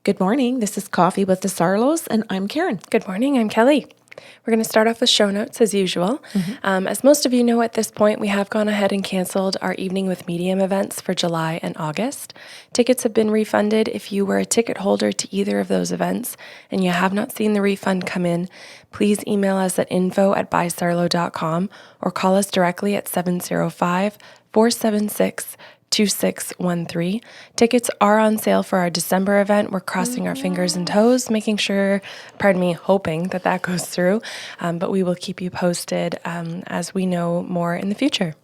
Good morning. This is Coffee with the Sarlos, and I'm Karen. Good morning. I'm Kelly. We're going to start off with show notes as usual. As most of you know at this point, we have gone ahead and canceled our Evening with Medium events for July and August. Tickets have been refunded. If you were a ticket holder to either of those events and you have not seen the refund come in, please email us at info@bysarlo.com or call us directly at 705-476-2613. Tickets are on sale for our December event. We're crossing our fingers and toes, hoping that goes through. But we will keep you posted as we know more in the future.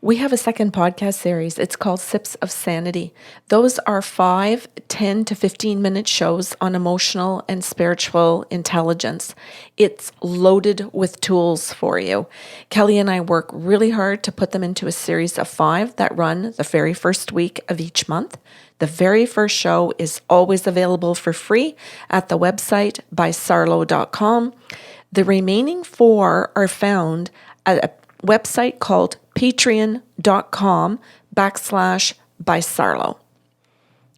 We have a second podcast series. It's called Sips of Sanity. Those are 5, 10 to 15-minute shows on emotional and spiritual intelligence. It's loaded with tools for you. Kelly and I work really hard to put them into a series of 5 that run the very first week of each month. The very first show is always available for free at the website bysarlo.com. The remaining 4 are found at a website called patreon.com/bysarlo.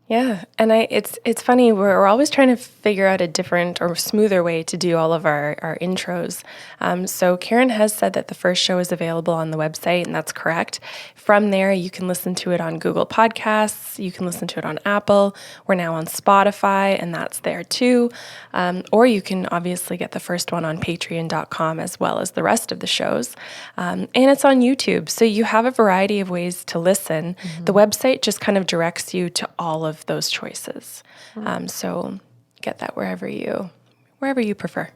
Yeah, and it's funny, we're always trying to figure out a different or smoother way to do all of our intros. So Karen has said that the first show is available on the website, and that's correct. From there, you can listen to it on Google Podcasts, you can listen to it on Apple, we're now on Spotify, and that's there too. Or you can obviously get the first one on patreon.com as well as the rest of the shows. And it's on YouTube, so you have a variety of ways to listen. The website just kind of directs you to all of those choices. So get that wherever you prefer.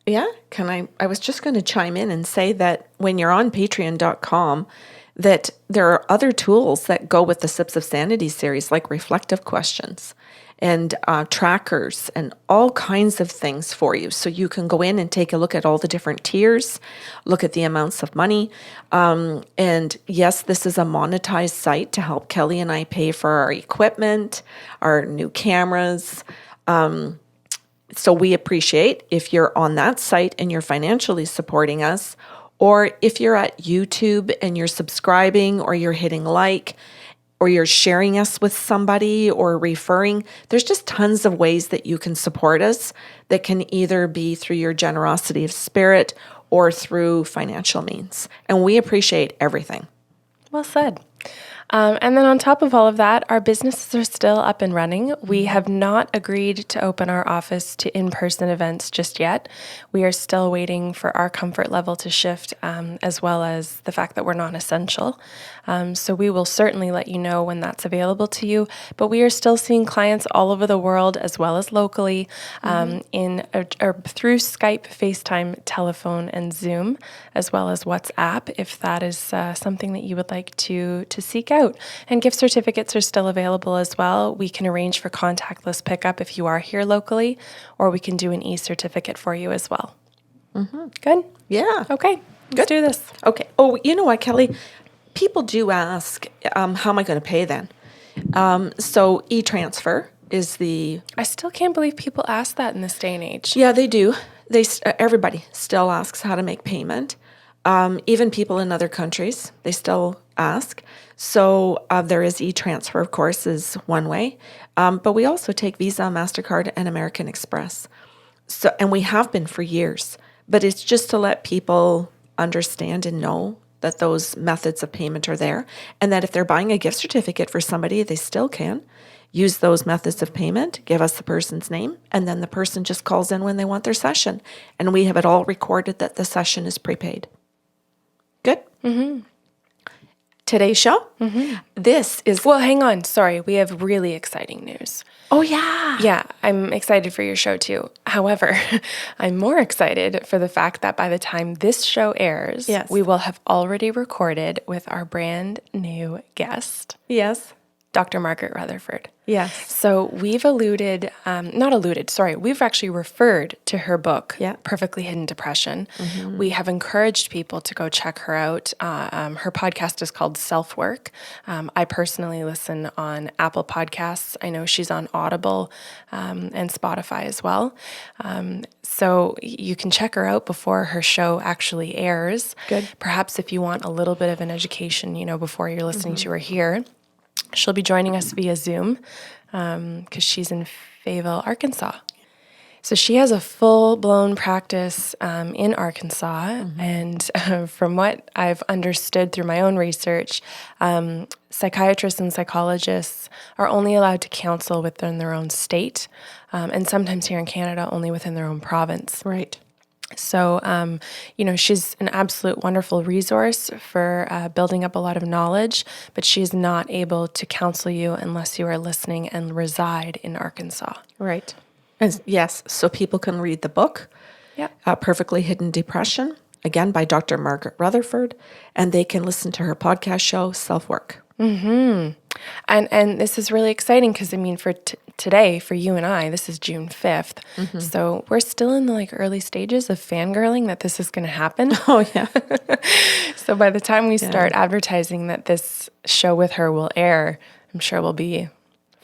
Yeah, I was just going to chime in and say that when you're on patreon.com, that there are other tools that go with the Sips of Sanity series, like reflective questions and trackers and all kinds of things for you. So you can go in and take a look at all the different tiers, look at the amounts of money. And yes, this is a monetized site to help Kelly and I pay for our equipment, our new cameras. So we appreciate if you're on that site and you're financially supporting us, or if you're at YouTube and you're subscribing or you're hitting like, or you're sharing us with somebody or referring. There's just tons of ways that you can support us that can either be through your generosity of spirit or through financial means. And we appreciate everything. Well said. And then on top of all of that, our businesses are still up and running. We have not agreed to open our office to in-person events just yet. We are still waiting for our comfort level to shift, as well as the fact that we're non-essential. So we will certainly let you know when that's available to you. But we are still seeing clients all over the world, as well as locally, through Skype, FaceTime, telephone, and Zoom, as well as WhatsApp, if that is something that you would like to seek out. And gift certificates are still available as well. We can arrange for contactless pickup if you are here locally, or we can do an e-certificate for you as well. Good? Yeah. Okay, let's do this. Okay. Oh, you know what, Kelly? People do ask, how am I going to pay then? So e-transfer is I still can't believe people ask that in this day and age. Yeah, they do. Everybody still asks how to make payment. Even people in other countries, they still ask. So there is e-transfer, of course, is one way. But we also take Visa, MasterCard, and American Express. And we have been for years. But it's just to let people understand and know that those methods of payment are there. And that if they're buying a gift certificate for somebody, they still can use those methods of payment, give us the person's name, and then the person just calls in when they want their session. And we have it all recorded that the session is prepaid. Good? Today's show? This is... Well, hang on. Sorry. We have really exciting news. Oh, yeah. Yeah, I'm excited for your show too. However, I'm more excited for the fact that by the time this show airs, we will have already recorded with our brand new guest. Yes. Dr. Margaret Rutherford. Yes. So we've we've actually referred to her book, Perfectly Hidden Depression. We have encouraged people to go check her out. Her podcast is called Self-Work. I personally listen on Apple Podcasts. I know she's on Audible and Spotify as well. So you can check her out before her show actually airs. Good. Perhaps if you want a little bit of an education, before you're listening to her here. She'll be joining us via Zoom because she's in Fayetteville, Arkansas. So she has a full-blown practice in Arkansas, and from what I've understood through my own research, psychiatrists and psychologists are only allowed to counsel within their own state, and sometimes here in Canada, only within their own province. Right. So, she's an absolute wonderful resource for building up a lot of knowledge, but she's not able to counsel you unless you are listening and reside in Arkansas. Right. Yes, so people can read the book, Perfectly Hidden Depression, again by Dr. Margaret Rutherford, and they can listen to her podcast show, Self-Work. Mm-hmm. And this is really exciting because, for today, for you and I, this is June 5th. Mm-hmm. So we're still in the early stages of fangirling that this is going to happen. Oh, yeah. So by the time we start advertising that this show with her will air, I'm sure we'll be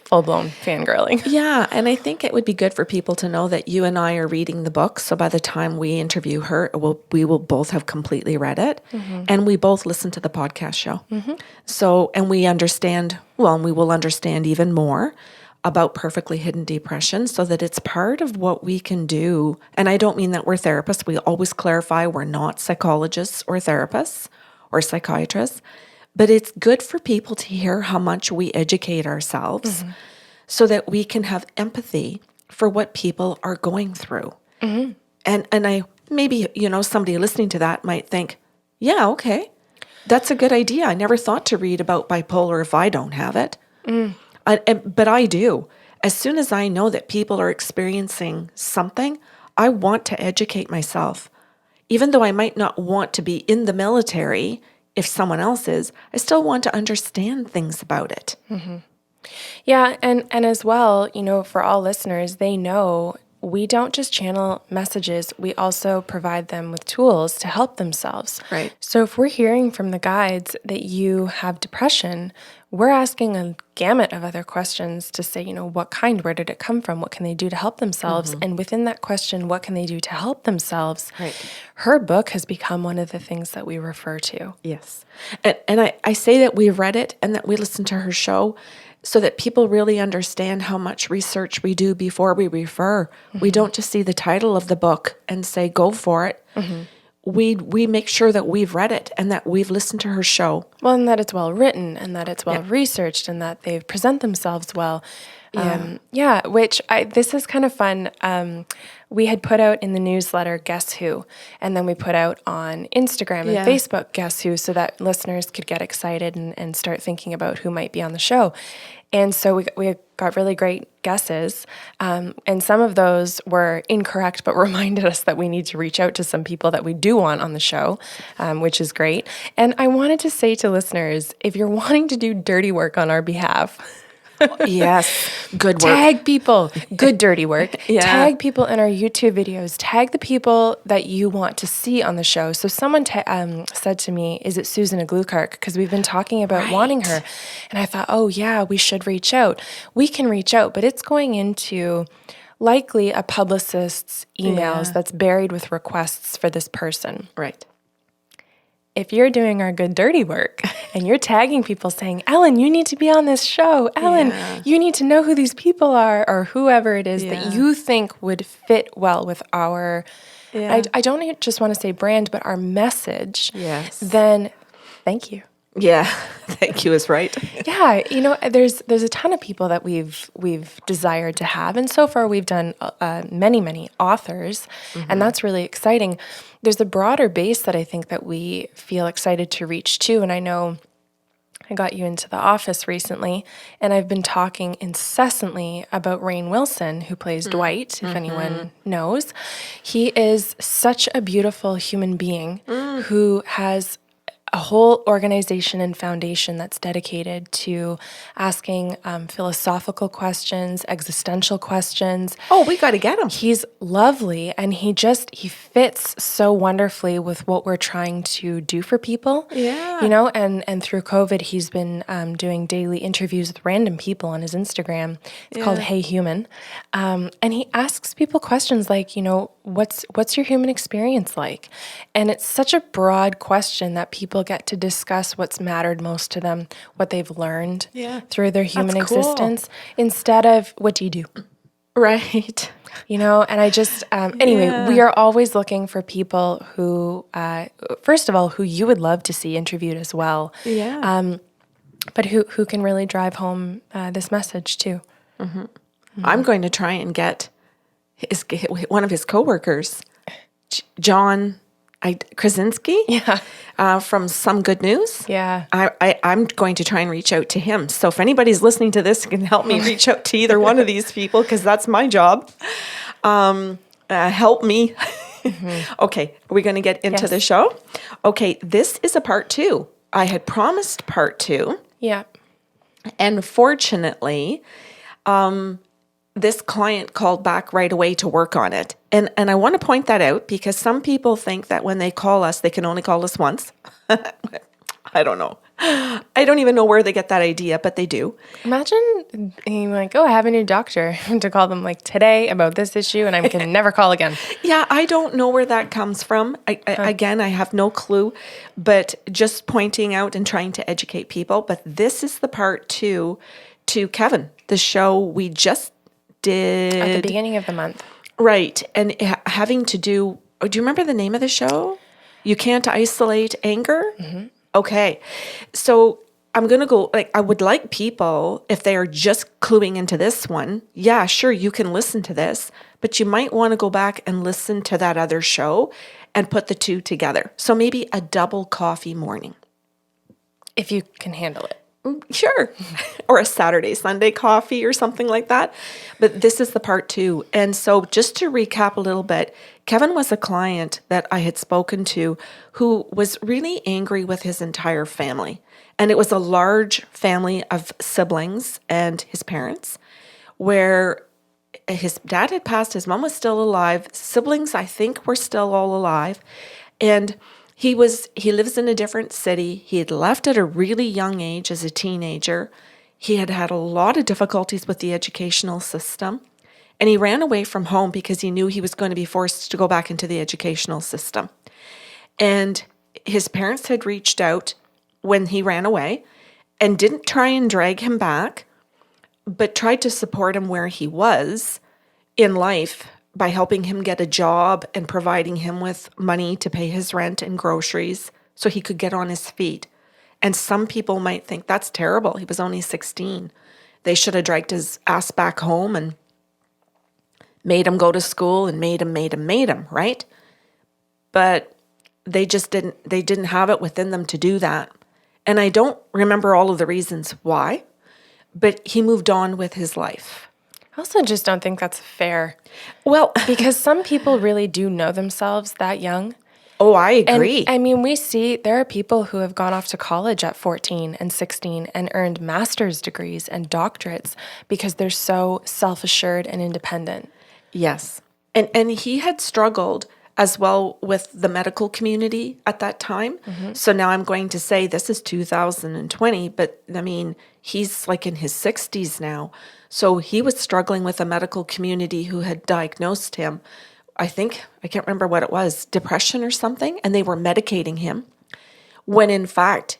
full-blown fangirling. Yeah, and I think it would be good for people to know that you and I are reading the book, so by the time we interview her, we will both have completely read it, and we both listen to the podcast show. So, and we understand, and we will understand even more about perfectly hidden depression so that it's part of what we can do. And I don't mean that we're therapists. We always clarify we're not psychologists or therapists or psychiatrists. But it's good for people to hear how much we educate ourselves so that we can have empathy for what people are going through. And I maybe, somebody listening to that might think, yeah, okay, that's a good idea. I never thought to read about bipolar if I don't have it. But I do. As soon as I know that people are experiencing something, I want to educate myself. Even though I might not want to be in the military, if someone else is, I still want to understand things about it. Yeah, and as well, for all listeners, they know we don't just channel messages, we also provide them with tools to help themselves. Right. So if we're hearing from the guides that you have depression, we're asking a gamut of other questions to say, what kind, where did it come from? What can they do to help themselves? And within that question, what can they do to help themselves? Right. Her book has become one of the things that we refer to. Yes. And I say that we've read it and that we listen to her show so that people really understand how much research we do before we refer. We don't just see the title of the book and say, go for it. We make sure that we've read it and that we've listened to her show. Well, and that it's well written and that it's well researched and that they present themselves well. This is kind of fun. We had put out in the newsletter, Guess Who? And then we put out on Instagram and Facebook, Guess Who? So that listeners could get excited and start thinking about who might be on the show. And so we got really great guesses. And some of those were incorrect, but reminded us that we need to reach out to some people that we do want on the show, which is great. And I wanted to say to listeners, if you're wanting to do dirty work on our behalf, yes, good work. Tag people, good dirty work. Yeah. Tag people in our YouTube videos. Tag the people that you want to see on the show. So someone said to me, is it Susan Aglukark? Because we've been talking about wanting her. And I thought, oh yeah, we should reach out. We can reach out, but it's going into likely a publicist's emails that's buried with requests for this person. Right. If you're doing our good dirty work and you're tagging people saying, Ellen, you need to be on this show. Ellen, you need to know who these people are, or whoever it is that you think would fit well with our, I don't just want to say brand, but our message, then thank you. Yeah, thank you is right. Yeah, there's a ton of people that we've desired to have, and so far we've done many authors, and that's really exciting. There's a broader base that I think that we feel excited to reach too, and I know I got you into the office recently, and I've been talking incessantly about Rainn Wilson, who plays Dwight, if anyone knows. He is such a beautiful human being who has a whole organization and foundation that's dedicated to asking philosophical questions, existential questions. Oh, we got to get him. He's lovely, and he fits so wonderfully with what we're trying to do for people. Yeah. And through COVID, he's been doing daily interviews with random people on his Instagram. It's called Hey Human. And he asks people questions like, what's your human experience like? And it's such a broad question that people get to discuss what's mattered most to them, what they've learned through their human That's cool. existence, instead of what do you do? Right. And I just, anyway, we are always looking for people who, first of all, who you would love to see interviewed as well. Yeah. But who can really drive home this message too. I'm going to try and get one of his coworkers, John Krasinski, from Some Good News. Yeah. I'm going to try and reach out to him. So if anybody's listening to this, can help me reach out to either one of these people, because that's my job. Help me. Okay, are we going to get into the show? Okay, this is a part 2. I had promised part 2. Yeah. And fortunately, this client called back right away to work on it. And I want to point that out because some people think that when they call us, they can only call us once. I don't know. I don't even know where they get that idea, but they do. Imagine being like, I have a new doctor to call them like today about this issue and I can never call again. Yeah, I don't know where that comes from. Again, I have no clue, but just pointing out and trying to educate people. But this is the part 2 to Kevin, the show we just did. At the beginning of the month. Right. And having to do you remember the name of the show? You Can't Isolate Anger? Mm-hmm. Okay. So I'm going to go, I would like people, if they are just cluing into this one, yeah, sure, you can listen to this, but you might want to go back and listen to that other show and put the two together. So maybe a double coffee morning. If you can handle it. Sure. Or a Saturday, Sunday coffee or something like that. But this is the part 2. And so just to recap a little bit, Kevin was a client that I had spoken to who was really angry with his entire family. And it was a large family of siblings and his parents, where his dad had passed, his mom was still alive, siblings I think were still all alive. And he lives in a different city. He had left at a really young age as a teenager. He had had a lot of difficulties with the educational system. And he ran away from home because he knew he was going to be forced to go back into the educational system. And his parents had reached out when he ran away and didn't try and drag him back, but tried to support him where he was in life by helping him get a job and providing him with money to pay his rent and groceries so he could get on his feet. And some people might think that's terrible. He was only 16. They should have dragged his ass back home and made him go to school and made him, right? But they didn't have it within them to do that. And I don't remember all of the reasons why, but he moved on with his life. I also just don't think that's fair. Well, because some people really do know themselves that young. Oh, I agree. And, I mean, we see there are people who have gone off to college at 14 and 16 and earned master's degrees and doctorates because they're so self-assured and independent. Yes. And he had struggled as well with the medical community at that time. Mm-hmm. So now I'm going to say this is 2020, but I mean, he's like in his 60s now. So he was struggling with a medical community who had diagnosed him, I can't remember what it was, depression or something, and they were medicating him. When in fact,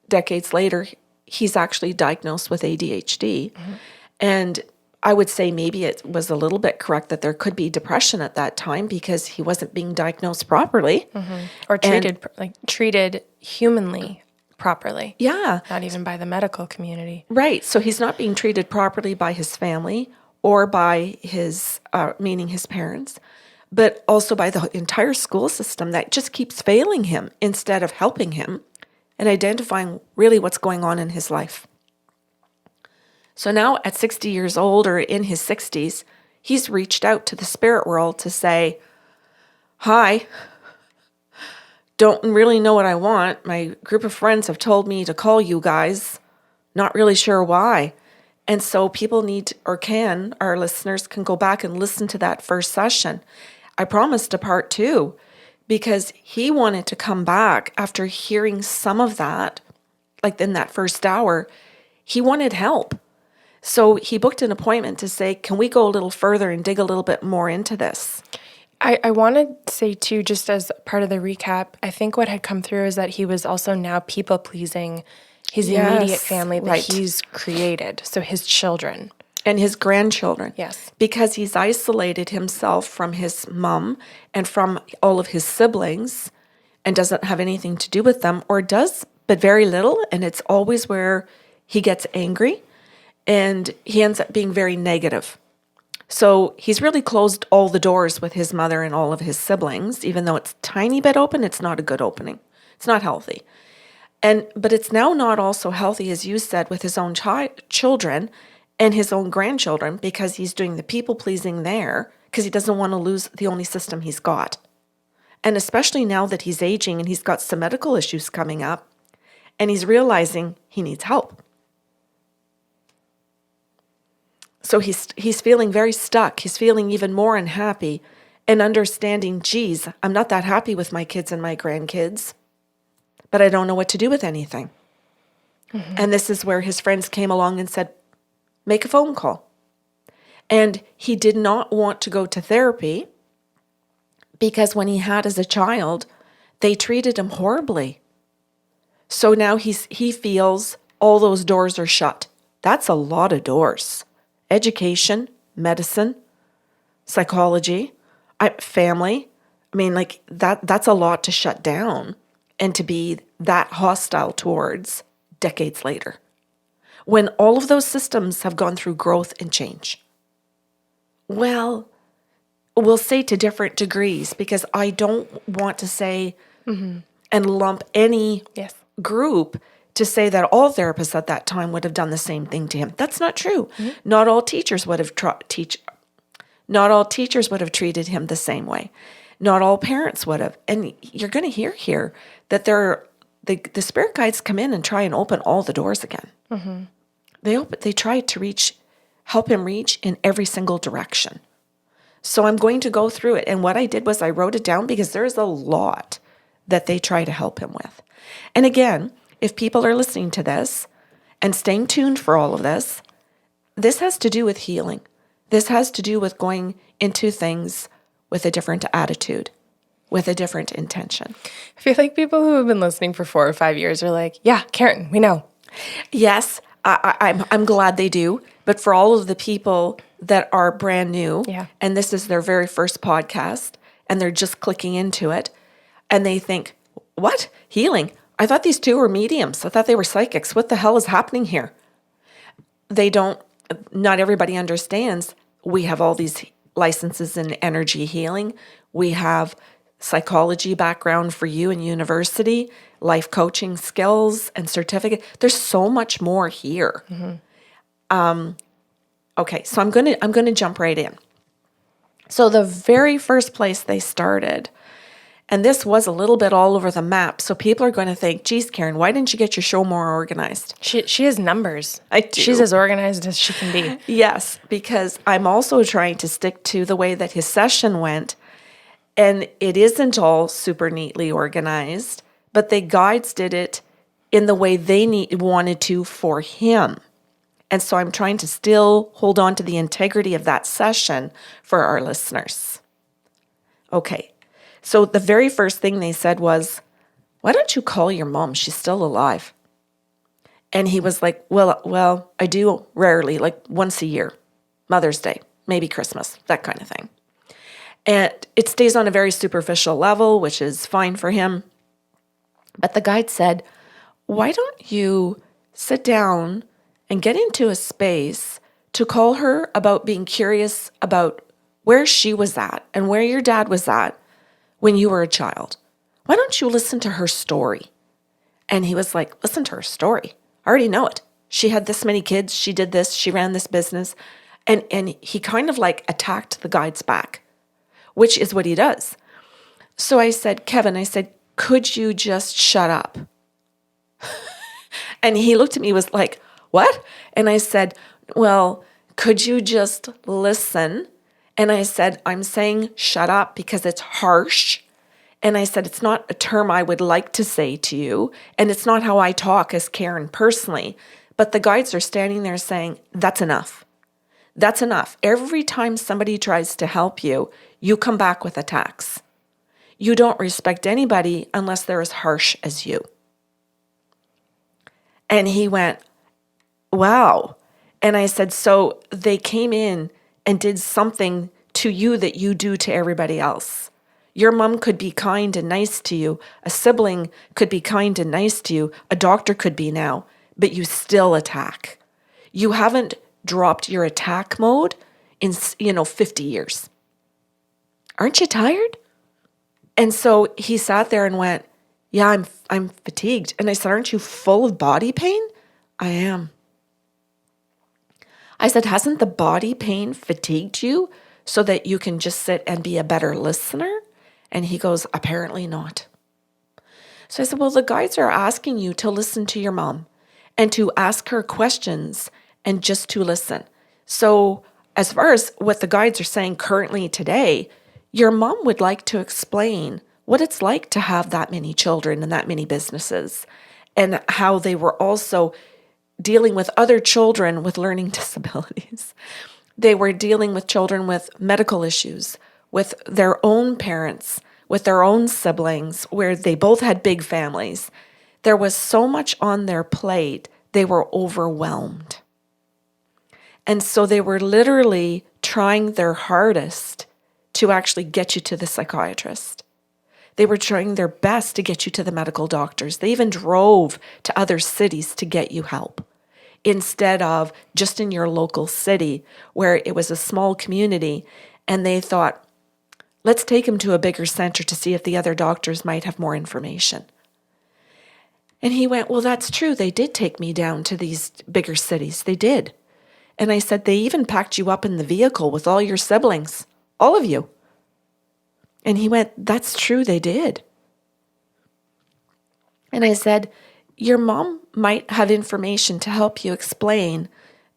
decades later, he's actually diagnosed with ADHD. Mm-hmm. And I would say maybe it was a little bit correct that there could be depression at that time because he wasn't being diagnosed properly. Mm-hmm. Or treated humanly properly. Yeah. Not even by the medical community. Right. So he's not being treated properly by his family or by his, meaning his parents, but also by the entire school system that just keeps failing him instead of helping him and identifying really what's going on in his life. So now at 60 years old or in his 60s, he's reached out to the spirit world to say, hi, don't really know what I want. My group of friends have told me to call you guys. Not really sure why. And so people our listeners can go back and listen to that first session. I promised a part 2 because he wanted to come back after hearing some of that, like in that first hour, he wanted help. So he booked an appointment to say, can we go a little further and dig a little bit more into this? I want to say, too, just as part of the recap, I think what had come through is that he was also now people-pleasing his immediate Yes, family that right. he's created, so his children. And his grandchildren. Yes. Because he's isolated himself from his mom and from all of his siblings and doesn't have anything to do with them, or does, but very little. And it's always where he gets angry and he ends up being very negative. So he's really closed all the doors with his mother and all of his siblings. Even though it's a tiny bit open, it's not a good opening. It's not healthy. But it's now not also healthy, as you said, with his own children and his own grandchildren, because he's doing the people-pleasing there because he doesn't want to lose the only system he's got. And especially now that he's aging and he's got some medical issues coming up and he's realizing he needs help. So he's feeling very stuck. He's feeling even more unhappy and understanding, geez, I'm not that happy with my kids and my grandkids, but I don't know what to do with anything. Mm-hmm. And this is where his friends came along and said, make a phone call. And he did not want to go to therapy because when he had as a child, they treated him horribly. So now he feels all those doors are shut. That's a lot of doors. Education, medicine, psychology, family. I mean, like that's a lot to shut down and to be that hostile towards decades later, when all of those systems have gone through growth and change. Well, we'll say to different degrees, because I don't want to say and lump any group to say that all therapists at that time would have done the same thing to him. That's not true. Mm-hmm. Not all teachers would have not all teachers would have treated him the same way. Not all parents would have. And you're going to hear here that the spirit guides come in and try and open all the doors again. Mm-hmm. They try to help him reach in every single direction. So I'm going to go through it. And what I did was I wrote it down because there's a lot that they try to help him with. And again, if people are listening to this and staying tuned for all of this, this has to do with healing. This has to do with going into things with a different attitude, with a different intention. I feel like people who have been listening for 4 or 5 years are like, yeah, Karen, we know. Yes, I'm glad they do. But for all of the people that are brand new, and this is their very first podcast, and they're just clicking into it, and they think, what? Healing? I thought these two were mediums. I thought they were psychics. What the hell is happening here? Not everybody understands. We have all these licenses in energy healing. We have psychology background for you in university, life coaching skills and certificate. There's so much more here. Mm-hmm. Okay, so I'm gonna jump right in. So the very first place they started, and this was a little bit all over the map, so people are going to think, geez, Karen, why didn't you get your show more organized? She has numbers. I do. She's as organized as she can be. Yes, because I'm also trying to stick to the way that his session went, and it isn't all super neatly organized, but the guides did it in the way they wanted to for him. And so I'm trying to still hold on to the integrity of that session for our listeners. Okay. So the very first thing they said was, why don't you call your mom? She's still alive. And he was like, well, I do rarely, like once a year, Mother's Day, maybe Christmas, that kind of thing. And it stays on a very superficial level, which is fine for him. But the guide said, why don't you sit down and get into a space to call her about being curious about where she was at and where your dad was at when you were a child. Why don't you listen to her story? And he was like, listen to her story. I already know it. She had this many kids. She did this. She ran this business. And he kind of like attacked the guide's back, which is what he does. So I said, Kevin, could you just shut up? And he looked at me, was like, what? And I said, well, could you just listen? And I said, I'm saying shut up because it's harsh. And I said, it's not a term I would like to say to you. And it's not how I talk as Karen personally. But the guides are standing there saying, that's enough. That's enough. Every time somebody tries to help you, you come back with attacks. You don't respect anybody unless they're as harsh as you. And he went, wow. And I said, so they came in and did something to you that you do to everybody else. Your mom could be kind and nice to you. A sibling could be kind and nice to you. A doctor could be now, but you still attack. You haven't dropped your attack mode in, 50 years. Aren't you tired? And so he sat there and went, yeah, I'm fatigued. And I said, aren't you full of body pain? I am. I said, hasn't the body pain fatigued you so that you can just sit and be a better listener? And he goes, apparently not. So I said, well, the guides are asking you to listen to your mom and to ask her questions and just to listen. So as far as what the guides are saying currently today, your mom would like to explain what it's like to have that many children and that many businesses, and how they were also dealing with other children with learning disabilities. They were dealing with children with medical issues, with their own parents, with their own siblings, where they both had big families. There was so much on their plate, they were overwhelmed. And so they were literally trying their hardest to actually get you to the psychiatrist. They were trying their best to get you to the medical doctors. They even drove to other cities to get you help, instead of just in your local city where it was a small community, and they thought, let's take him to a bigger center to see if the other doctors might have more information. And he went, well, that's true. They did take me down to these bigger cities. They did. And I said, they even packed you up in the vehicle with all your siblings, all of you. And he went, that's true, they did. And I said, your mom might have information to help you explain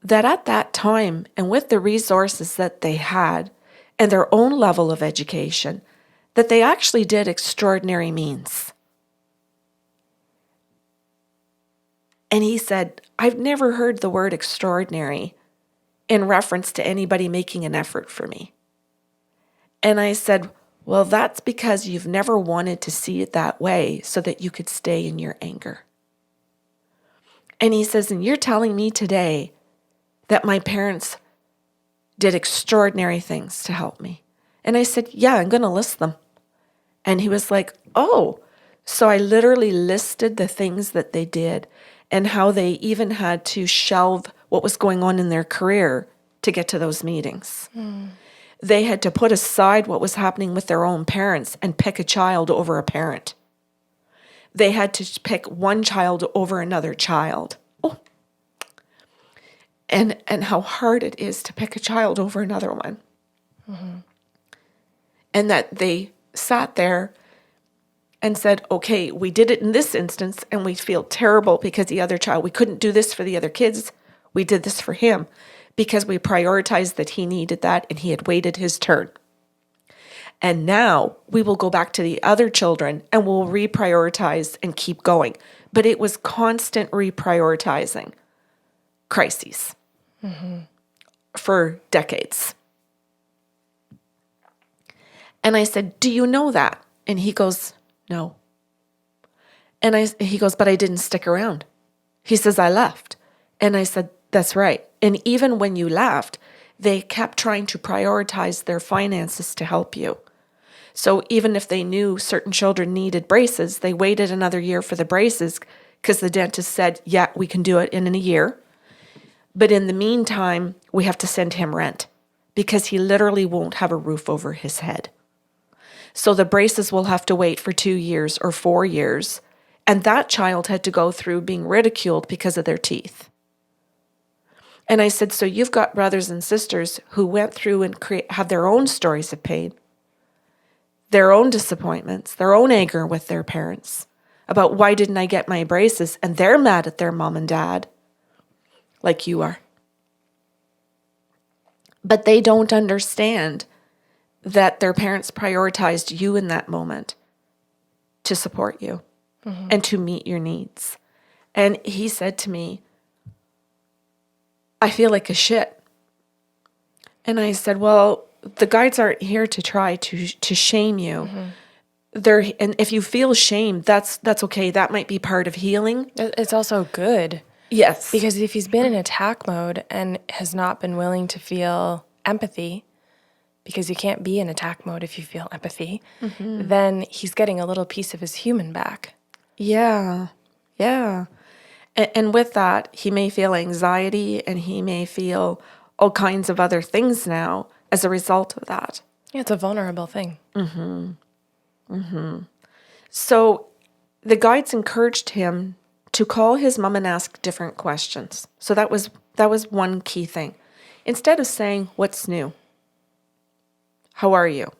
that at that time, and with the resources that they had and their own level of education, that they actually did extraordinary means. And he said, I've never heard the word extraordinary in reference to anybody making an effort for me. And I said, well, that's because you've never wanted to see it that way so that you could stay in your anger. And he says, and you're telling me today that my parents did extraordinary things to help me. And I said, yeah, I'm going to list them. And he was like, oh. So I literally listed the things that they did and how they even had to shelve what was going on in their career to get to those meetings. They had to put aside what was happening with their own parents and pick a child over a parent. They had to pick one child over another child. Oh. And how hard it is to pick a child over another one. Mm-hmm. And that they sat there and said, okay, we did it in this instance and we feel terrible because the other child, we couldn't do this for the other kids. We did this for him because we prioritized that he needed that and he had waited his turn. And now we will go back to the other children and we'll reprioritize and keep going. But it was constant reprioritizing crises for decades. And I said, do you know that? And he goes, no. And he goes, but I didn't stick around. He says, I left. And I said, that's right. And even when you left, they kept trying to prioritize their finances to help you. So even if they knew certain children needed braces, they waited another year for the braces because the dentist said, yeah, we can do it in a year. But in the meantime, we have to send him rent because he literally won't have a roof over his head. So the braces will have to wait for 2 years or 4 years. And that child had to go through being ridiculed because of their teeth. And I said, so you've got brothers and sisters who went through and have their own stories of pain, their own disappointments, their own anger with their parents about why didn't I get my braces? And they're mad at their mom and dad like you are. But they don't understand that their parents prioritized you in that moment to support you and to meet your needs. And he said to me, I feel like a shit. And I said, well, the guides aren't here to try to shame you. And if you feel shame, that's okay. That might be part of healing. It's also good. Yes. Because if he's been in attack mode and has not been willing to feel empathy, because you can't be in attack mode if you feel empathy, then he's getting a little piece of his human back. Yeah. Yeah. And with that, he may feel anxiety and he may feel all kinds of other things now as a result of that. Yeah, it's a vulnerable thing. So the guides encouraged him to call his mom and ask different questions. So that was one key thing. Instead of saying, "What's new? How are you?"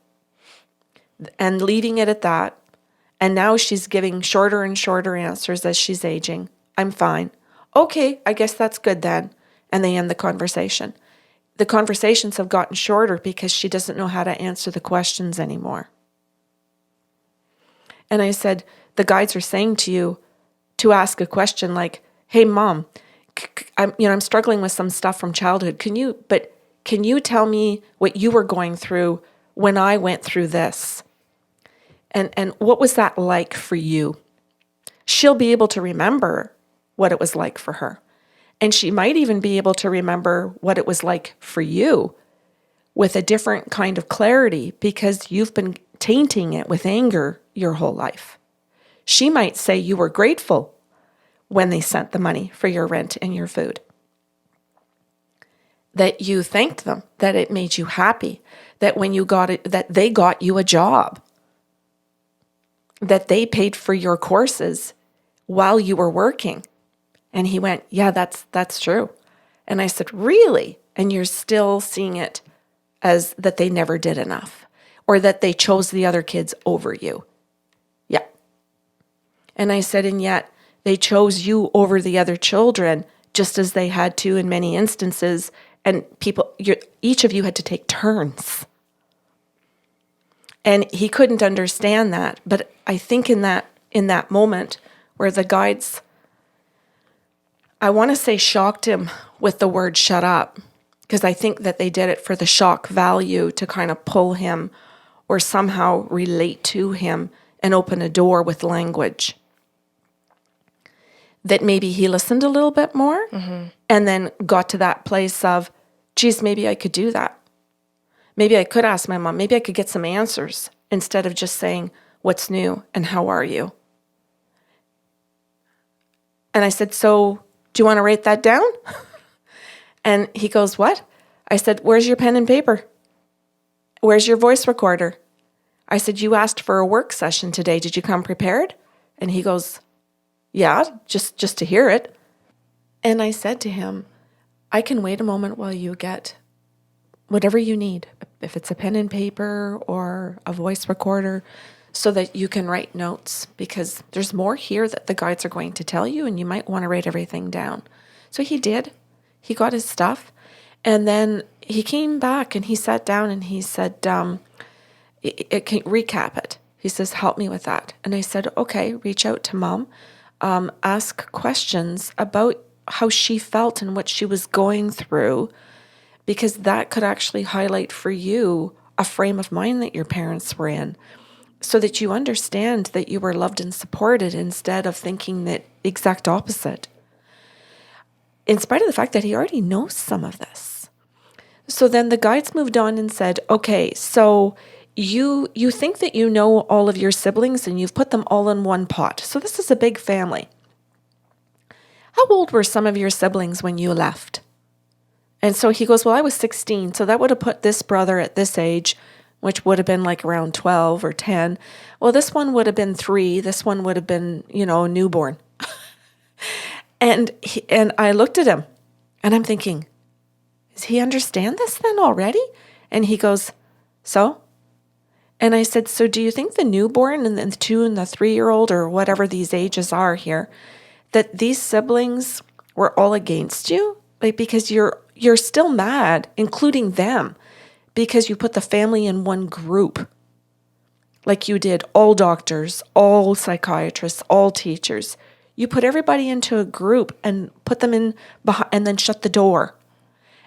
and leaving it at that. And now she's giving shorter and shorter answers as she's aging. "I'm fine." "Okay, I guess that's good then." And they end the conversation. The conversations have gotten shorter because she doesn't know how to answer the questions anymore. And I said, the guides are saying to you to ask a question like, "Hey, Mom, I'm struggling with some stuff from childhood. Can you tell me what you were going through when I went through this? And what was that like for you?" She'll be able to remember what it was like for her. And she might even be able to remember what it was like for you with a different kind of clarity because you've been tainting it with anger your whole life. She might say you were grateful when they sent the money for your rent and your food. That you thanked them, that it made you happy, that when you got it, that they got you a job, that they paid for your courses while you were working. And he went, "Yeah, that's true." And I said, "Really?" And you're still seeing it as that they never did enough or that they chose the other kids over you. Yeah. And I said, "And yet they chose you over the other children just as they had to in many instances. And each of you had to take turns." And he couldn't understand that. But I think in that moment where the guides, I want to say shocked him with the word "shut up," because I think that they did it for the shock value to kind of pull him or somehow relate to him and open a door with language. That maybe he listened a little bit more and then got to that place of, geez, maybe I could do that. Maybe I could ask my mom. Maybe I could get some answers instead of just saying, "What's new and how are you?" And I said, "So do you want to write that down?" And he goes, "What?" I said, "Where's your pen and paper? Where's your voice recorder?" I said, "You asked for a work session today. Did you come prepared?" And he goes, "Yeah, just to hear it." And I said to him, "I can wait a moment while you get whatever you need, if it's a pen and paper or a voice recorder, so that you can write notes, because there's more here that the guides are going to tell you and you might want to write everything down." So he did. He got his stuff. And then he came back and he sat down and he said, it can recap it. He says, "Help me with that." And I said, "Okay, reach out to Mom, ask questions about how she felt and what she was going through, because that could actually highlight for you a frame of mind that your parents were in, so that you understand that you were loved and supported instead of thinking the exact opposite, in spite of the fact that he already knows some of this." So then the guides moved on and said, "Okay, so you think that you know all of your siblings and you've put them all in one pot. So this is a big family. How old were some of your siblings when you left?" And so he goes, "Well, I was 16, so that would have put this brother at this age, which would have been like around 12 or 10. Well, this one would have been 3. This one would have been, newborn." And I looked at him and I'm thinking, does he understand this then already? And he goes, "So?" And I said, "So do you think the newborn and the 2 and the 3-year-old, or whatever these ages are here, that these siblings were all against you? Like, because you're still mad, including them, because you put the family in one group, like you did all doctors, all psychiatrists, all teachers. You put everybody into a group and put them in behind, and then shut the door.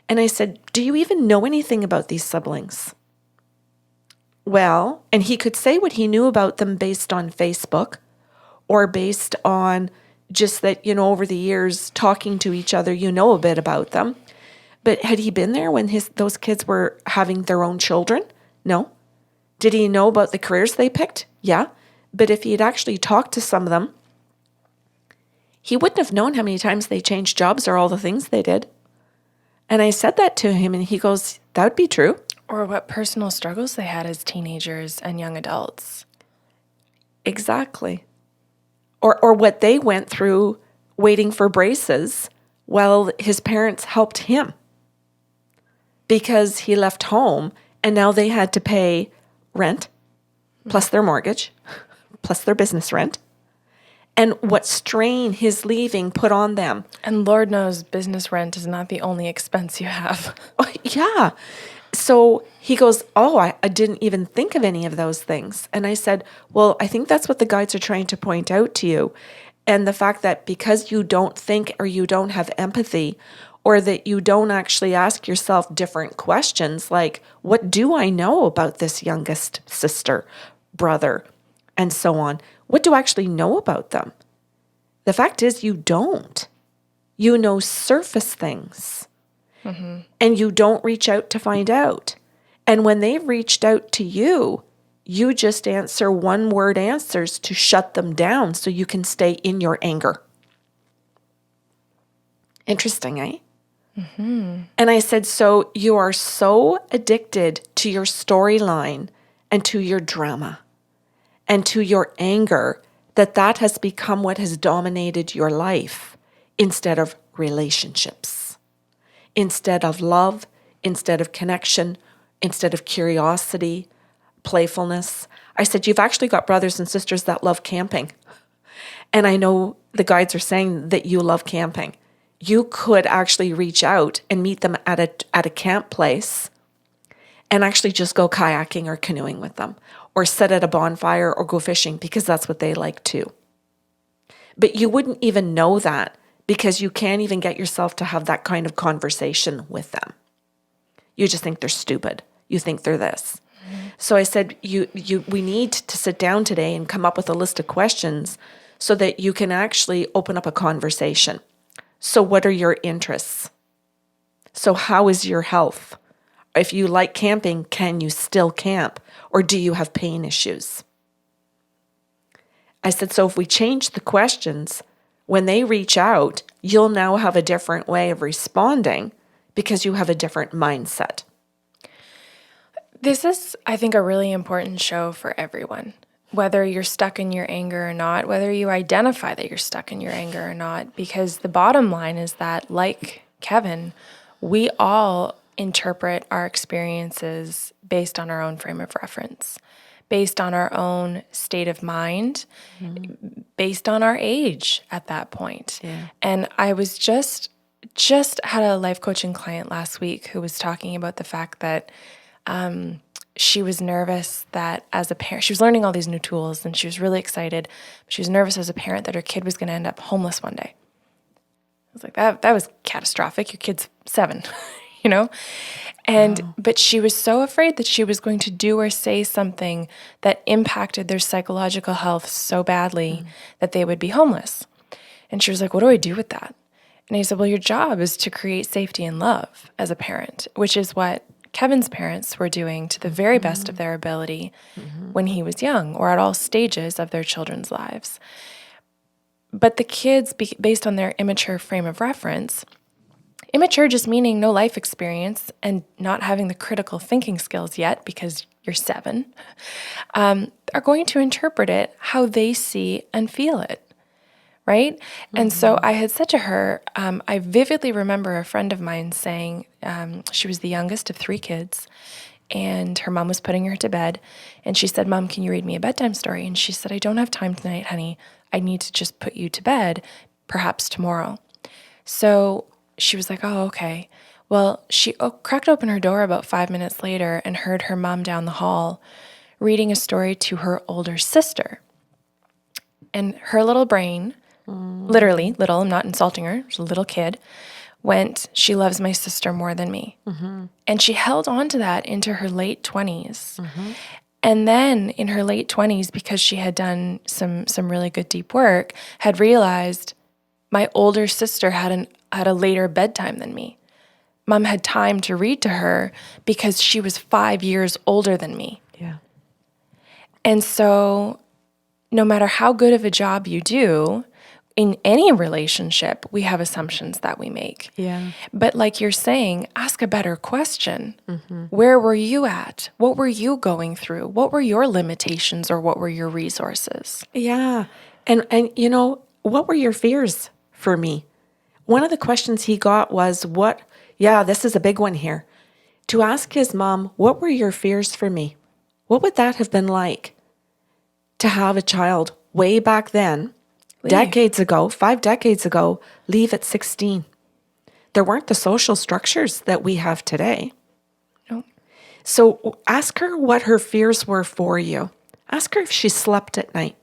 And I said, do you even know anything about these siblings? Well, and he could say what he knew about them based on Facebook or based on just that, over the years talking to each other, a bit about them. But had he been there when those kids were having their own children? No. Did he know about the careers they picked? Yeah. But if he had actually talked to some of them, he wouldn't have known how many times they changed jobs or all the things they did. And I said that to him, and he goes, that would be true. Or what personal struggles they had as teenagers and young adults. Exactly. Or what they went through waiting for braces while his parents helped him because he left home and now they had to pay rent plus their mortgage plus their business rent. And what strain his leaving put on them. And Lord knows business rent is not the only expense you have. Oh, yeah. So he goes, I didn't even think of any of those things. And I said, well, I think that's what the guides are trying to point out to you. And the fact that because you don't think or you don't have empathy or that you don't actually ask yourself different questions like, what do I know about this youngest sister, brother, and so on? What do I actually know about them? The fact is you don't. You know surface things. Mm-hmm. And you don't reach out to find out. And when they've reached out to you, you just answer one-word answers to shut them down so you can stay in your anger. Interesting, eh? Mm-hmm. And I said, so you are so addicted to your storyline and to your drama and to your anger that has become what has dominated your life instead of relationships. Instead of love, instead of connection, instead of curiosity, playfulness. I said, you've actually got brothers and sisters that love camping. And I know the guides are saying that you love camping. You could actually reach out and meet them at a camp place and actually just go kayaking or canoeing with them or sit at a bonfire or go fishing because that's what they like too. But you wouldn't even know that because you can't even get yourself to have that kind of conversation with them. You just think they're stupid. You think they're this. Mm-hmm. So I said, we need to sit down today and come up with a list of questions so that you can actually open up a conversation. So what are your interests? So how is your health? If you like camping, can you still camp? Or do you have pain issues? I said, so if we change the questions, when they reach out, you'll now have a different way of responding because you have a different mindset. This is, I think, a really important show for everyone, whether you're stuck in your anger or not, whether you identify that you're stuck in your anger or not, because the bottom line is that, like Kevin, we all interpret our experiences based on our own frame of reference, based on our own state of mind, based on our age at that point. Yeah. And I was just had a life coaching client last week who was talking about the fact that she was nervous that as a parent, she was learning all these new tools and she was really excited. But she was nervous as a parent that her kid was going to end up homeless one day. I was like, that was catastrophic. Your kid's 7, And, wow. But she was so afraid that she was going to do or say something that impacted their psychological health so badly that they would be homeless. And she was like, what do I do with that? And I said, well, your job is to create safety and love as a parent, which is what Kevin's parents were doing to the very best of their ability when he was young or at all stages of their children's lives. But the kids, based on their immature frame of reference, immature just meaning no life experience and not having the critical thinking skills yet because you're 7, are going to interpret it how they see and feel it. Right? Mm-hmm. And so I had said to her, I vividly remember a friend of mine saying she was the youngest of 3 kids and her mom was putting her to bed. And she said, Mom, can you read me a bedtime story? And she said, I don't have time tonight, honey. I need to just put you to bed, perhaps tomorrow. So she was like, oh, okay. Well, she cracked open her door about 5 minutes later and heard her mom down the hall reading a story to her older sister. And her little brain, literally little, I'm not insulting her, she's a little kid, went, "She loves my sister more than me." And she held on to that into her late 20s. And then in her late 20s, because she had done some really good deep work, had realized my older sister had a later bedtime than me. Mom had time to read to her because she was 5 years older than me. Yeah. And so no matter how good of a job you do, in any relationship, we have assumptions that we make. Yeah. But like you're saying, ask a better question. Where were you at? What were you going through? What were your limitations or what were your resources? Yeah. And you know, what were your fears for me? One of the questions he got was this is a big one here. To ask his mom, what were your fears for me? What would that have been like to have a child way back then, decades ago, 5 decades ago, leave at 16? There weren't the social structures that we have today. Nope. So ask her what her fears were for you. Ask her if she slept at night.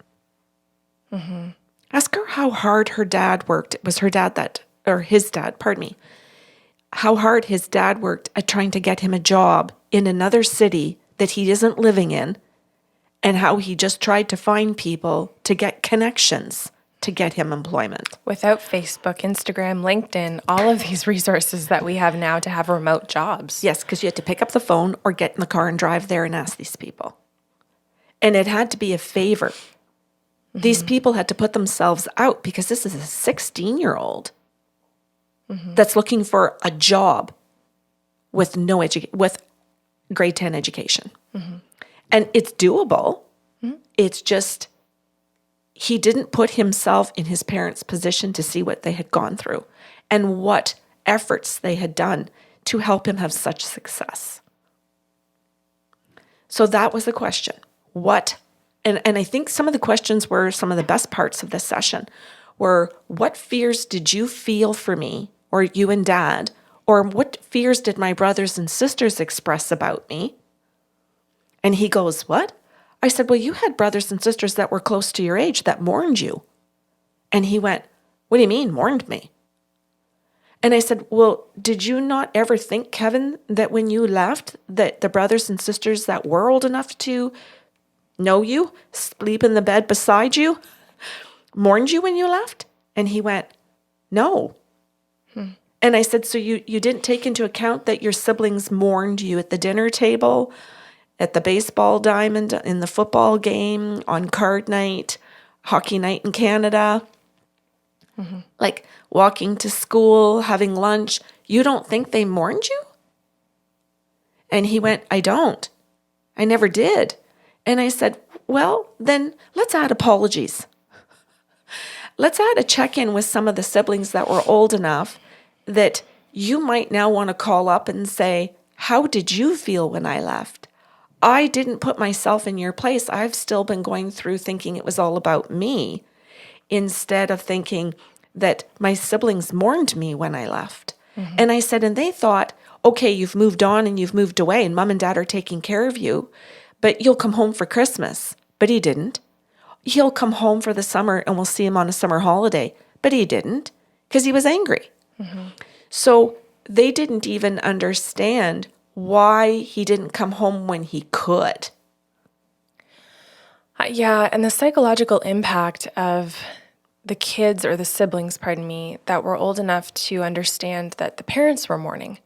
Ask her how hard her dad worked. It was his dad, pardon me. How hard his dad worked at trying to get him a job in another city that he isn't living in, and how he just tried to find people to get connections to get him employment. Without Facebook, Instagram, LinkedIn, all of these resources that we have now to have remote jobs. Yes, because you had to pick up the phone or get in the car and drive there and ask these people. And it had to be a favor. These people had to put themselves out because this is a 16-year-old that's looking for a job with with grade 10 education. And it's doable. It's just he didn't put himself in his parents' position to see what they had gone through and what efforts they had done to help him have such success. So that was the question. And I think some of the questions were some of the best parts of this session were, what fears did you feel for me, or you and Dad, or what fears did my brothers and sisters express about me? And he goes, what? I said, well, you had brothers and sisters that were close to your age that mourned you. And he went, what do you mean, mourned me? And I said, well, did you not ever think, Kevin, that when you left, that the brothers and sisters that were old enough to know you, sleep in the bed beside you, mourned you when you left? And he went, no. And I said, so you didn't take into account that your siblings mourned you at the dinner table, at the baseball diamond, in the football game, on card night, hockey night in Canada, like walking to school, having lunch. You don't think they mourned you? And he went, I don't. I never did. And I said, well, then let's add apologies. Let's add a check-in with some of the siblings that were old enough that you might now want to call up and say, how did you feel when I left? I didn't put myself in your place. I've still been going through thinking it was all about me instead of thinking that my siblings mourned me when I left. And I said, and they thought, okay, you've moved on and you've moved away and Mom and Dad are taking care of you, but you'll come home for Christmas. But he didn't. He'll come home for the summer and we'll see him on a summer holiday. But he didn't because he was angry. So they didn't even understand why he didn't come home when he could. Yeah, and the psychological impact of the kids or the siblings, that were old enough to understand that the parents were mourning,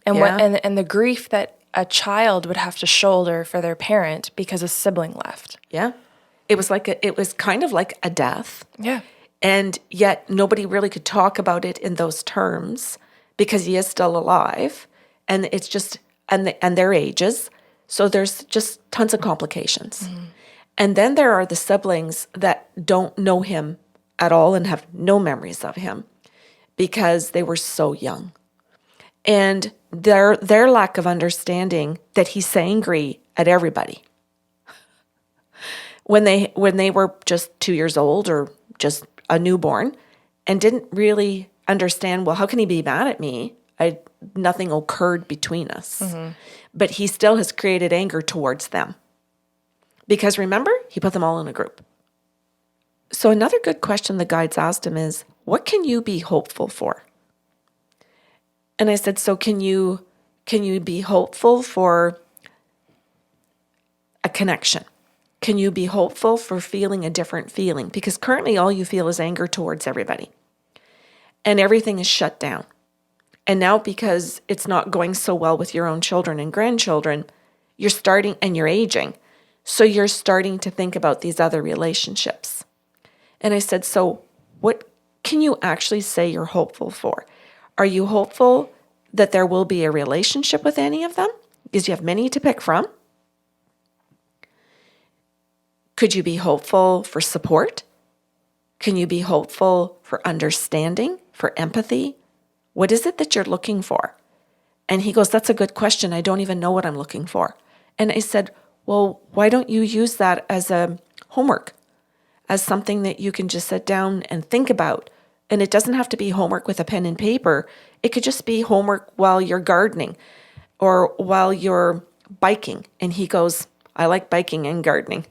and and the grief that a child would have to shoulder for their parent because a sibling left. Yeah. It was kind of like a death. Yeah. And yet nobody really could talk about it in those terms because he is still alive, and it's just and their ages. So there's just tons of complications. And then there are the siblings that don't know him at all and have no memories of him because they were so young. And their lack of understanding that he's angry at everybody. When they were just 2 years old or just a newborn and didn't really understand, well, how can he be mad at me? Nothing occurred between us. But he still has created anger towards them. Because remember, he put them all in a group. So another good question the guides asked him is, what can you be hopeful for? And I said, so can you be hopeful for a connection? Can you be hopeful for feeling a different feeling? Because currently all you feel is anger towards everybody. And everything is shut down. And now because it's not going so well with your own children and grandchildren, you're starting, and you're aging. So you're starting to think about these other relationships. And I said, so what can you actually say you're hopeful for? Are you hopeful that there will be a relationship with any of them? Because you have many to pick from. Could you be hopeful for support? Can you be hopeful for understanding, for empathy? What is it that you're looking for? And he goes, that's a good question. I don't even know what I'm looking for. And I said, well, why don't you use that as a homework, as something that you can just sit down and think about? And it doesn't have to be homework with a pen and paper. It could just be homework while you're gardening or while you're biking. And he goes, I like biking and gardening.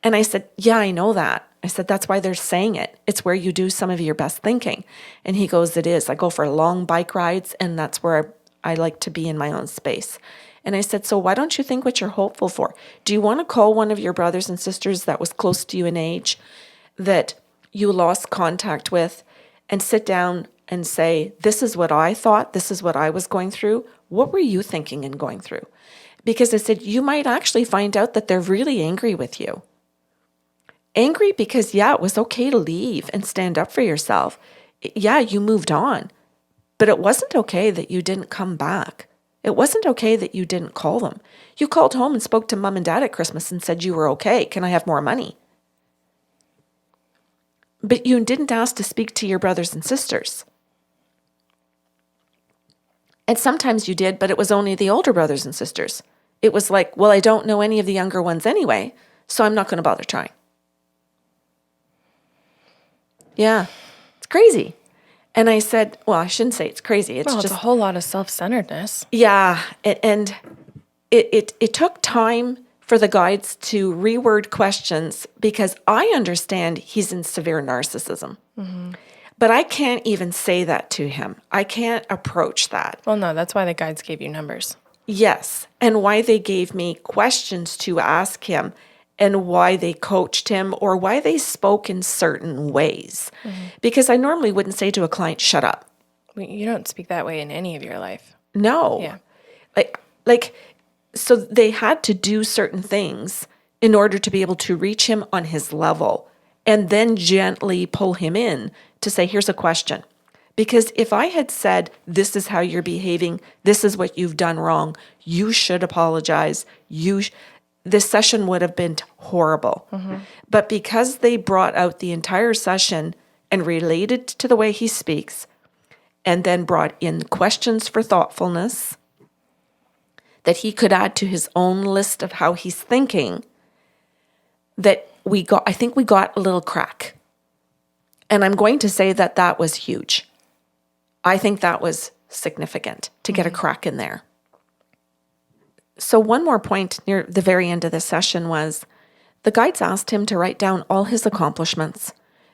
And I said, yeah, I know that. I said, that's why they're saying it. It's where you do some of your best thinking. And he goes, it is. I go for long bike rides, and that's where I like to be in my own space. And I said, so why don't you think what you're hopeful for? Do you want to call one of your brothers and sisters that was close to you in age that you lost contact with and sit down and say, this is what I thought, this is what I was going through. What were you thinking and going through? Because I said, you might actually find out that they're really angry with you. Angry because, yeah, it was okay to leave and stand up for yourself. Yeah, you moved on. But it wasn't okay that you didn't come back. It wasn't okay that you didn't call them. You called home and spoke to mom and dad at Christmas and said you were okay. Can I have more money? But you didn't ask to speak to your brothers and sisters. And sometimes you did, but it was only the older brothers and sisters. It was like, well, I don't know any of the younger ones anyway, so I'm not going to bother trying. Yeah, it's crazy. And I said, well, I shouldn't say it's crazy. It's a whole lot of self-centeredness. Yeah, and it took time for the guides to reword questions because I understand he's in severe narcissism. Mm-hmm. But I can't even say that to him. I can't approach that. Well, no, that's why the guides gave you numbers. Yes, and why they gave me questions to ask him and why they coached him or why they spoke in certain ways. Mm-hmm. Because I normally wouldn't say to a client, shut up. You don't speak that way in any of your life. No. Yeah. So they had to do certain things in order to be able to reach him on his level and then gently pull him in to say, here's a question. Because if I had said, this is how you're behaving, this is what you've done wrong, you should apologize, this session would have been horrible. Mm-hmm. But because they brought out the entire session and related to the way he speaks, and then brought in questions for thoughtfulness that he could add to his own list of how he's thinking, I think we got a little crack. And I'm going to say that was huge. I think that was significant to get a crack in there. So one more point near the very end of the session was the guides asked him to write down all his accomplishments.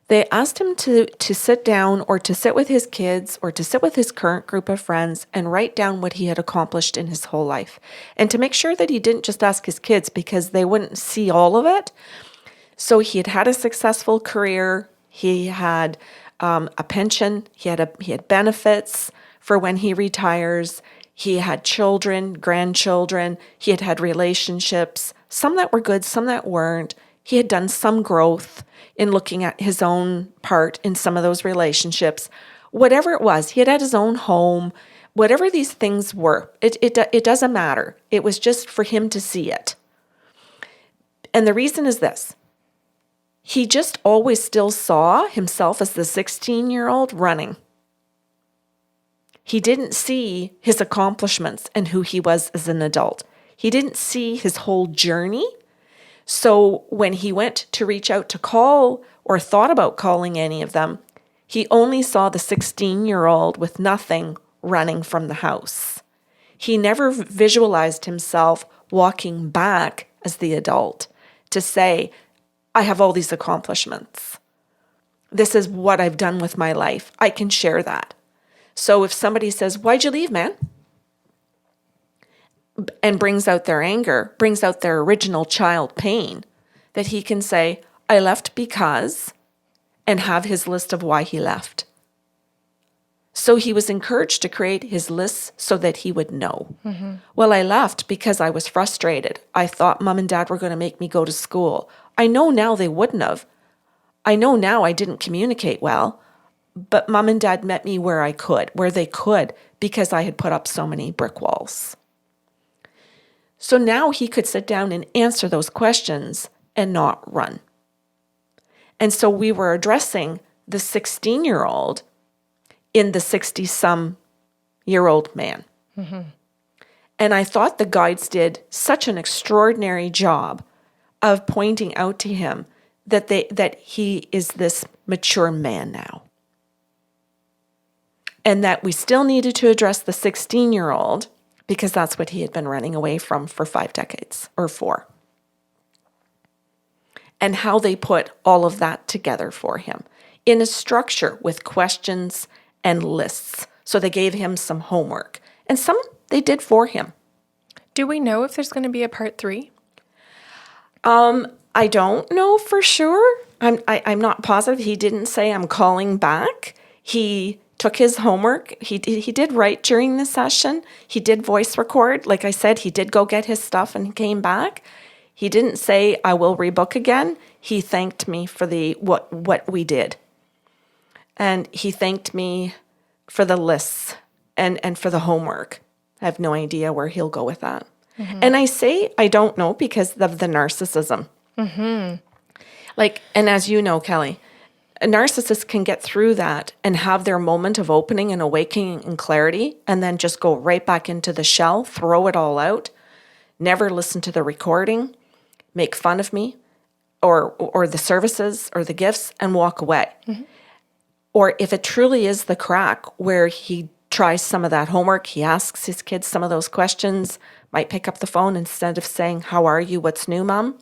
They asked him to sit down or to sit with his kids or to sit with his current group of friends and write down what he had accomplished in his whole life. And to make sure that he didn't just ask his kids because they wouldn't see all of it. So he had a successful career. He had a pension. He had benefits for when he retires. He had children, grandchildren. He had relationships, some that were good, some that weren't. He had done some growth in looking at his own part in some of those relationships. Whatever it was, he had his own home. Whatever these things were, it doesn't matter. It was just for him to see it. And the reason is this. He just always still saw himself as the 16-year-old running. He didn't see his accomplishments and who he was as an adult. He didn't see his whole journey. So when he went to reach out to call or thought about calling any of them, he only saw the 16-year-old with nothing running from the house. He never visualized himself walking back as the adult to say, I have all these accomplishments. This is what I've done with my life. I can share that. So if somebody says, "Why'd you leave, man?" and brings out their anger, brings out their original child pain, that he can say, "I left because," and have his list of why he left. So he was encouraged to create his lists so that he would know. Well, I left because I was frustrated. I thought mom and dad were going to make me go to school. I know now they wouldn't have. I know now I didn't communicate well, but mom and dad met me where they could, because I had put up so many brick walls. So now he could sit down and answer those questions and not run. And so we were addressing the 16-year-old in the 60-some-year-old man. And I thought the guides did such an extraordinary job of pointing out to him that he is this mature man now. And that we still needed to address the 16-year-old because that's what he had been running away from for 5 decades or 4. And how they put all of that together for him in a structure with questions and lists. So they gave him some homework, and some they did for him. Do we know if there's going to be a part 3? I don't know for sure. I'm not positive. He didn't say I'm calling back. He took his homework. He did write during the session. He did voice record. Like I said, he did go get his stuff and he came back. He didn't say I will rebook again. He thanked me for what we did. And he thanked me for the lists and for the homework. I have no idea where he'll go with that. And I say I don't know because of the narcissism. Like, and as you know, Kelly, a narcissist can get through that and have their moment of opening and awakening and clarity and then just go right back into the shell, throw it all out, never listen to the recording, make fun of me or the services or the gifts and walk away. Or if it truly is the crack where he tries some of that homework, he asks his kids some of those questions, might pick up the phone instead of saying, "How are you? What's new, Mom?"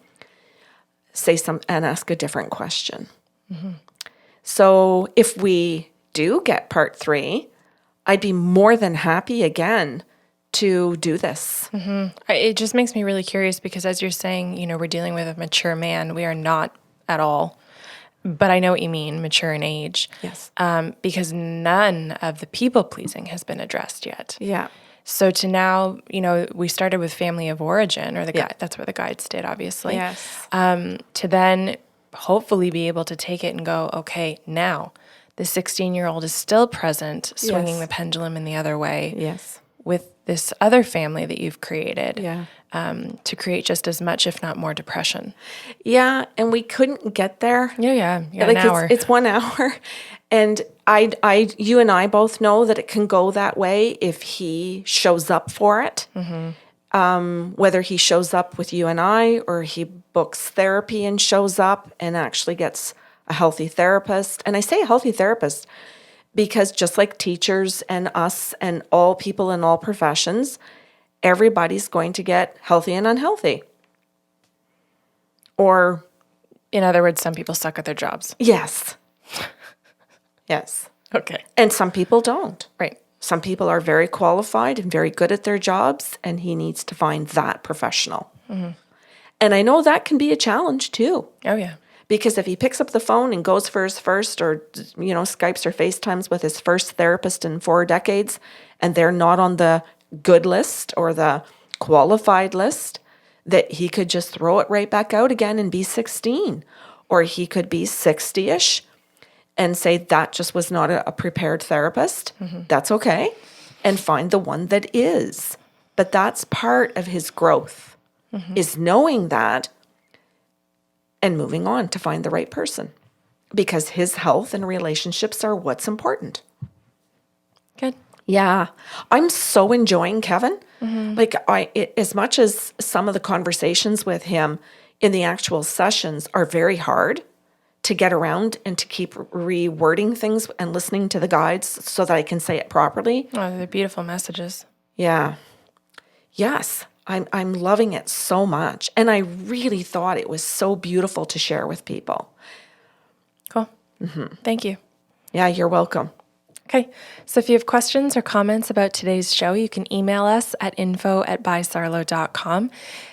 Say and ask a different question. So if we do get part 3, I'd be more than happy again to do this. It just makes me really curious because as you're saying, we're dealing with a mature man. We are not at all. But I know what you mean, mature in age. Yes. Because none of the people-pleasing has been addressed yet. Yeah. So to now, we started with family of origin, or that's what the guides did, obviously. Yes. To then hopefully be able to take it and go, okay, now the 16-year-old is still present, swinging the pendulum in the other way. Yes. With this other family that you've created. Yeah. To create just as much, if not more, depression. Yeah, and we couldn't get there. Yeah, like an hour. It's 1 hour, and you and I both know that it can go that way if he shows up for it. Whether he shows up with you and I, or he books therapy and shows up and actually gets a healthy therapist. And I say a healthy therapist because just like teachers and us and all people in all professions, everybody's going to get healthy and unhealthy. Or, in other words, some people suck at their jobs. Yes. Yes. Okay. And some people don't. Right. Some people are very qualified and very good at their jobs, and he needs to find that professional. And I know that can be a challenge too. Oh, yeah. Because if he picks up the phone and goes for his first, or, Skypes or FaceTimes with his first therapist in 4 decades, and they're not on the good list or the qualified list, that he could just throw it right back out again and be 16. Or he could be 60-ish and say that just was not a prepared therapist. That's okay. And find the one that is. But that's part of his growth, is knowing that and moving on to find the right person. Because his health and relationships are what's important. Good. Yeah. I'm so enjoying Kevin. Like as much as some of the conversations with him in the actual sessions are very hard to get around and to keep rewording things and listening to the guides so that I can say it properly. Oh, they're beautiful messages. Yeah. Yes. I'm loving it so much. And I really thought it was so beautiful to share with people. Cool. Thank you. Yeah, you're welcome. Okay, so if you have questions or comments about today's show, you can email us at info@bysarlo.com.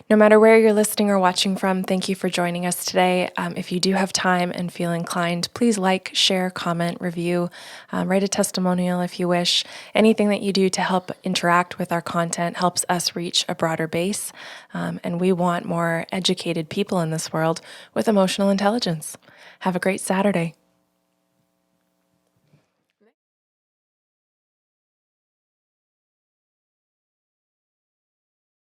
No matter where you're listening or watching from, thank you for joining us today. If you do have time and feel inclined, please like, share, comment, review, write a testimonial if you wish. Anything that you do to help interact with our content helps us reach a broader base, and we want more educated people in this world with emotional intelligence. Have a great Saturday.